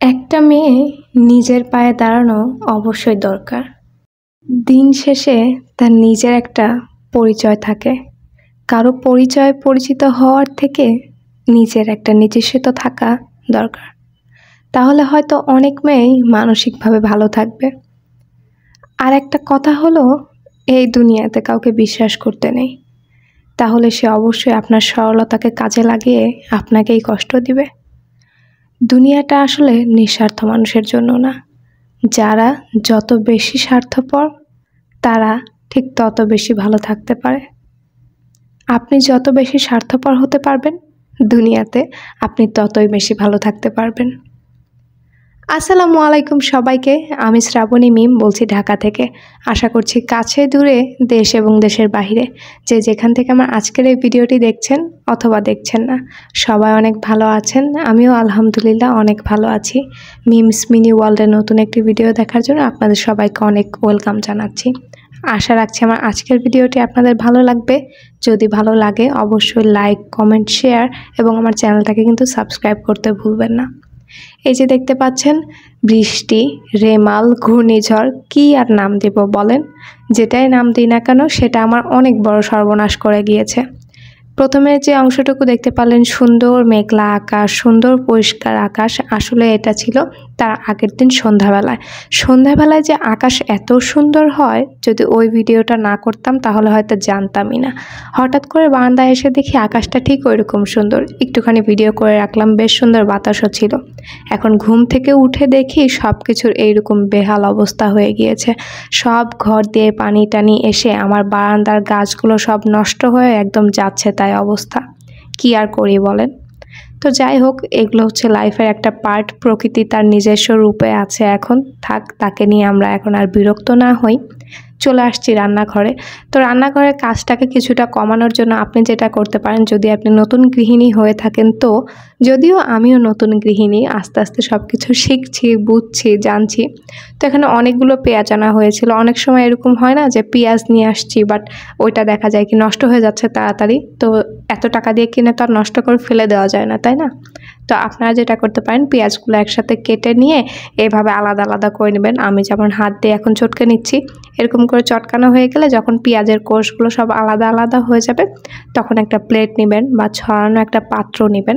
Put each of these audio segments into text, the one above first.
একটা মেয়ে নিজের পায়ে দাঁড়ানো অবশ্যই দরকার। দিন শেষে তার নিজের একটা পরিচয় থাকে। কারো পরিচয় পরিচিত হওয়ার থেকে নিজের একটা নিজস্বতা থাকা দরকার। তাহলে হয়তো অনেক মেয়েই মানসিকভাবে ভালো থাকবে। আর একটা কথা হলো, এই দুনিয়াতে কাউকে বিশ্বাস করতে নেই। তাহলে সে অবশ্যই আপনার সরলতাকে কাজে লাগিয়ে আপনাকেই কষ্ট দিবে। দুনিয়াটা আসলে নিঃস্বার্থ মানুষের জন্য না। যারা যত বেশি স্বার্থপর তারা ঠিক তত বেশি ভালো থাকতে পারে। আপনি যত বেশি স্বার্থপর হতে পারবেন দুনিয়াতে, আপনি ততই বেশি ভালো থাকতে পারবেন। আসসালামু আলাইকুম সবাইকে। আমি শ্রাবণী মিম বলছি ঢাকা থেকে। আশা করছি কাছে দূরে, দেশ এবং দেশের বাইরে যে যেখান থেকে আমার আজকের এই ভিডিওটি দেখছেন অথবা দেখছেন না, সবাই অনেক ভালো আছেন। আমিও আলহামদুলিল্লাহ অনেক ভালো আছি। মিমস মিনি ওয়ার্ল্ডের নতুন একটি ভিডিও দেখার জন্য আপনাদের সবাইকে অনেক ওয়েলকাম জানাচ্ছি। আশা রাখছি আমার আজকের ভিডিওটি আপনাদের ভালো লাগবে। যদি ভালো লাগে অবশ্যই লাইক, কমেন্ট, শেয়ার এবং আমার চ্যানেলটাকে কিন্তু সাবস্ক্রাইব করতে ভুলবেন না। এই যে দেখতে পাচ্ছেন, বৃষ্টি, রেমাল, ঘূর্ণিঝড়, কি আর নাম দেব বলেন? যেটাই নাম দিই না কেন সেটা আমার অনেক বড় সর্বনাশ করে গিয়েছে। প্রথমে যে অংশটুকু দেখতে পারলেন, সুন্দর মেঘলা আকাশ, সুন্দর পরিষ্কার আকাশ, আসলে এটা ছিল তার আগের দিন সন্ধ্যাবেলায় যে আকাশ এত সুন্দর হয়, যদি ওই ভিডিওটা না করতাম তাহলে হয়তো জানতামই না। হঠাৎ করে বারান্দায় এসে দেখি আকাশটা ঠিক ওইরকম সুন্দর। একটুখানি ভিডিও করে রাখলাম, বেশ সুন্দর বাতাসও ছিল। এখন ঘুম থেকে উঠে দেখি সব কিছুর এইরকম বেহাল অবস্থা হয়ে গিয়েছে। সব ঘর দিয়ে পানি টানি এসে আমার বারান্দার গাছগুলো সব নষ্ট হয়ে একদম যাচ্ছে তাই অবস্থা। কি আর করি বলেন? তো যাই হোক, এগুলো হচ্ছে লাইফের একটা পার্ট। প্রকৃতি তার নিজস্ব রূপে আছে, এখন থাক, তাকে নিয়ে আমরা এখন আর বিরক্ত না হই। চলে আসছি রান্নাঘরে। তো রান্নাঘরের কাজটাকে কিছুটা কমানোর জন্য আপনি যেটা করতে পারেন, যদি আপনি নতুন গৃহিণী হয়ে থাকেন, তো যদিও আমিও নতুন গৃহিণী, আস্তে আস্তে সব কিছু শিখছি, বুঝছি, জানছি। তো এখানে অনেকগুলো পেঁয়াজ আনা হয়েছিল। অনেক সময় এরকম হয় না যে পেঁয়াজ নিয়ে আসছি, বাট ওইটা দেখা যায় কি নষ্ট হয়ে যাচ্ছে তাড়াতাড়ি। তো এত টাকা দিয়ে কিনে তো আর নষ্ট করে ফেলে দেওয়া যায় না, তাই না? তো আপনারা যেটা করতে পারেন, পেঁয়াজগুলো একসাথে কেটে নিয়ে এভাবে আলাদা আলাদা করে নেবেন। আমি যেমন হাত দিয়ে এখন চটকে নিচ্ছি, এরকম করে চটকানো হয়ে গেলে যখন পেঁয়াজের কোষগুলো সব আলাদা আলাদা হয়ে যাবে, তখন একটা প্লেট নেবেন বা ছড়ানো একটা পাত্র নেবেন।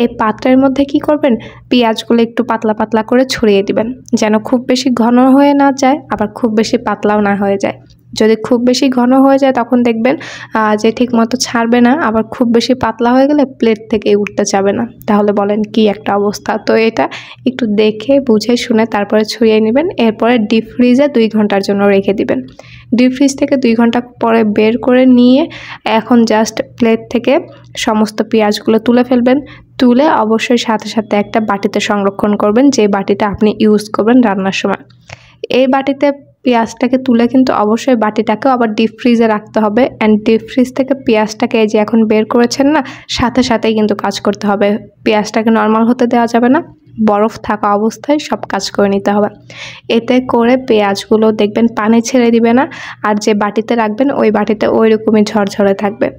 এই পাত্রের মধ্যে কি করবেন, পেঁয়াজগুলো একটু পাতলা পাতলা করে ছড়িয়ে দিবেন, যেন খুব বেশি ঘন হয়ে না যায়, আবার খুব বেশি পাতলাও না হয়ে যায়। যদি খুব বেশি ঘন হয়ে যায় তখন দেখবেন যে ঠিক মতো ছাড়বে না, আবার খুব বেশি পাতলা হয়ে গেলে প্লেট থেকে উঠতে যাবে না। তাহলে বলেন কি একটা অবস্থা। তো এটা একটু দেখে বুঝে শুনে তারপরে ছড়িয়ে নেবেন। এরপরে ডিপ ফ্রিজে 2 ঘন্টার জন্য রেখে দিবেন। ডিপ ফ্রিজ থেকে 2 ঘন্টা পরে বের করে নিয়ে এখন জাস্ট প্লেট থেকে সমস্ত পেঁয়াজগুলো তুলে ফেলবেন। তুলে অবশ্যই সাথে সাথে একটা বাটিতে সংরক্ষণ করবেন, যে বাটিটা আপনি ইউজ করবেন রান্নার সময়। এই বাটিতে পেঁয়াজটাকে তুলে কিন্তু অবশ্যই বাটিটাকেও আবার ডিপ ফ্রিজে রাখতে হবে। অ্যান্ড ডিপ ফ্রিজ থেকে পেঁয়াজটাকে এই যে এখন বের করেছেন না, সাথে সাথেই কিন্তু কাজ করতে হবে। পেঁয়াজটাকে নর্মাল হতে দেওয়া যাবে না, বরফ থাকা অবস্থায় সব কাজ করে নিতে হবে। এতে করে পেঁয়াজগুলো দেখবেন পানি ছেড়ে দিবে না, আর যে বাটিতে রাখবেন ওই বাটিতে ওই রকমই ঝরঝরে থাকবে।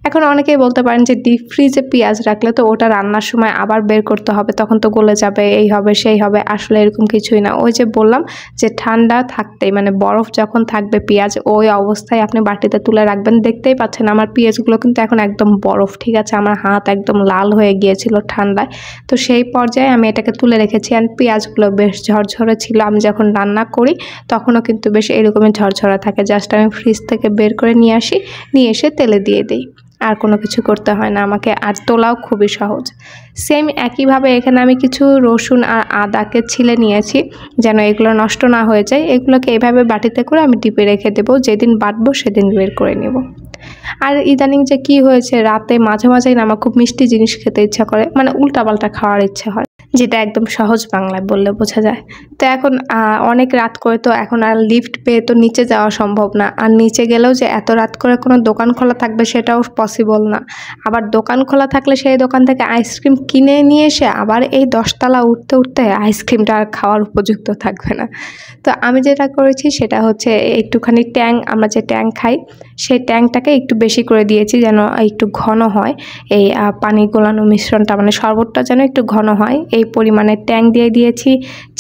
এখন অনেকেই বলতে পারেন যে ডিপ ফ্রিজে পেঁয়াজ রাখলে তো ওটা রান্নার সময় আবার বের করতে হবে, তখন তো গলে যাবে, এই হবে সেই হবে। আসলে এরকম কিছুই না। ওই যে বললাম যে ঠান্ডা থাকতেই, মানে বরফ যখন থাকবে পেঁয়াজ, ওই অবস্থায় আপনি বাটিতে তুলে রাখবেন। দেখতেই পাচ্ছেন আমার পেঁয়াজগুলো কিন্তু এখন একদম বরফ, ঠিক আছে? আমার হাত একদম লাল হয়ে গিয়েছিল ঠান্ডায়। তো সেই পর্যায়ে আমি এটাকে তুলে রেখেছি, অ্যান্ড পেঁয়াজগুলো বেশ ঝরঝরে ছিল। আমি যখন রান্না করি তখনও কিন্তু বেশ এরকমই ঝরঝরা থাকে। জাস্ট আমি ফ্রিজ থেকে বের করে নিয়ে আসি, নিয়ে এসে তেলে দিয়ে দিই। আর কোনো কিছু করতে হয় না আমাকে, আর তোলাও খুবই সহজ। সেম একইভাবে এখানে আমি কিছু রসুন আর আদাকে ছিলে নিয়েছি, যেন এগুলো নষ্ট না হয়ে যায়। এগুলোকে এইভাবে বাটিতে করে আমি ডিপে রেখে দেবো, যেদিন বাটবো সেদিন বের করে নেব। আর ইদানিং যে কি হয়েছে, রাতে মাঝে মাঝেই না আমার খুব মিষ্টি জিনিস খেতে ইচ্ছা করে, মানে উল্টাপাল্টা খাওয়ার ইচ্ছে হয়, যেটা একদম সহজ বাংলায় বললে বোঝা যায়। তো এখন অনেক রাত করে, তো এখন আর লিফট পেয়ে তো নিচে যাওয়া সম্ভব না। আর নিচে গেলেও যে এত রাত করে কোনো দোকান খোলা থাকবে সেটাও পসিবল না। আবার দোকান খোলা থাকলে সেই দোকান থেকে আইসক্রিম কিনে নিয়ে এসে আবার এই 10 তলা উঠতে উঠতে আইসক্রিমটা আর খাওয়ার উপযুক্ত থাকবে না। তো আমি যেটা করেছি সেটা হচ্ছে একটুখানি ট্যাং, আমরা যে ট্যাং খাই সেই ট্যাংটাকে একটু বেশি করে দিয়েছি যেন একটু ঘন হয় এই পানি গোলানো মিশ্রণটা, মানে শরবতটা যেন একটু ঘন হয়। এই পরিমাণে ট্যাং দিয়ে দিয়েছি,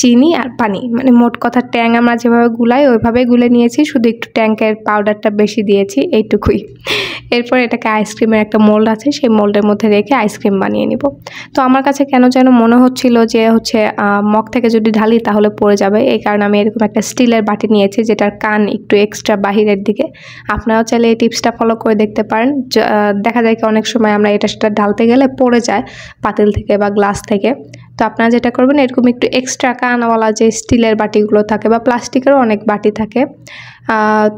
চিনি আর পানি, মানে মোট কথা ট্যাং আমরা যেভাবে গুলাই ওইভাবেই গুলে নিয়েছি, শুধু একটু ট্যাংকের পাউডারটা বেশি দিয়েছি, এইটুকুই। এরপর এটাকে আইসক্রিমের একটা মোল্ড আছে, সেই মোল্ডের মধ্যে রেখে আইসক্রিম বানিয়ে নিব। তো আমার কাছে কেন যেন মনে হচ্ছিল যে মগ থেকে যদি ঢালি তাহলে পড়ে যাবে, এই কারণে আমি এরকম একটা স্টিলের বাটি নিয়েছি যেটার কান একটু এক্সট্রা বাহিরের দিকে। আপনারাও চাইলে এই টিপসটা ফলো করে দেখতে পারেন। দেখা যায় কি অনেক সময় আমরা এটা সেটা ঢালতে গেলে পড়ে যায় পাতিল থেকে বা গ্লাস থেকে। তো আপনারা যেটা করবেন, এরকম একটু এক্সট্রা কানওয়ালা যে স্টিলের বাটিগুলো থাকে বা প্লাস্টিকেরও অনেক বাটি থাকে,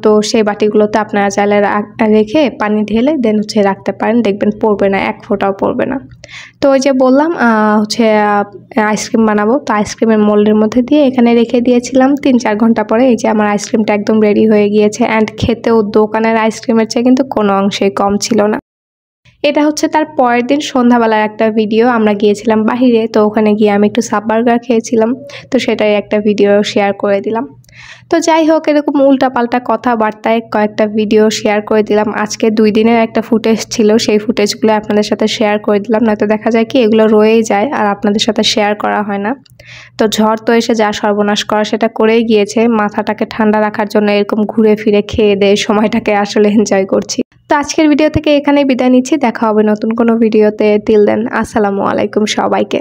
তো সেই বাটিগুলোতে আপনারা চাইলে রেখে পানি ঢেলে দেন রাখতে পারেন, দেখবেন পড়বে না, এক ফোঁটাও পড়বে না। তো ওই যে বললাম আইসক্রিম বানাবো, তো আইসক্রিমের মোল্ডের মধ্যে দিয়ে এখানে রেখে দিয়েছিলাম। 3-4 ঘন্টা পরে এই যে আমার আইসক্রিমটা একদম রেডি হয়ে গিয়েছে। অ্যান্ড খেতেও দোকানের আইসক্রিমের চেয়ে কিন্তু কোনো অংশেই কম ছিল না। এটা তার পরের দিন সন্ধ্যাবেলার একটা ভিডিও। আমরা গিয়েছিলাম বাহিরে, তো ওখানে গিয়ে আমি একটু সাব বার্গার খেয়েছিলাম, তো সেটাই একটা ভিডিও শেয়ার করে দিলাম। তো যাই হোক, এরকম উল্টাপাল্টা কথাবার্তায় কয়েকটা ভিডিও শেয়ার করে দিলাম। আজকে 2 দিনের একটা ফুটেজ ছিল, সেই ফুটেজগুলো আপনাদের সাথে শেয়ার করে দিলাম, নয়তো দেখা যায় কি এগুলো রয়েই যায় আর আপনাদের সাথে শেয়ার করা হয় না। তো ঝড় তো এসে যা সর্বনাশ করা সেটা করেই গিয়েছে। মাথাটাকে ঠান্ডা রাখার জন্য এরকম ঘুরে ফিরে খেয়ে দিয়ে সময়টাকে আসলে এনজয় করছি। তো আজকের ভিডিও থেকে এখানেই বিদায় নিচ্ছি, দেখা হবে নতুন কোনো ভিডিওতে। টিল দেন, আসসালামু আলাইকুম সবাইকে।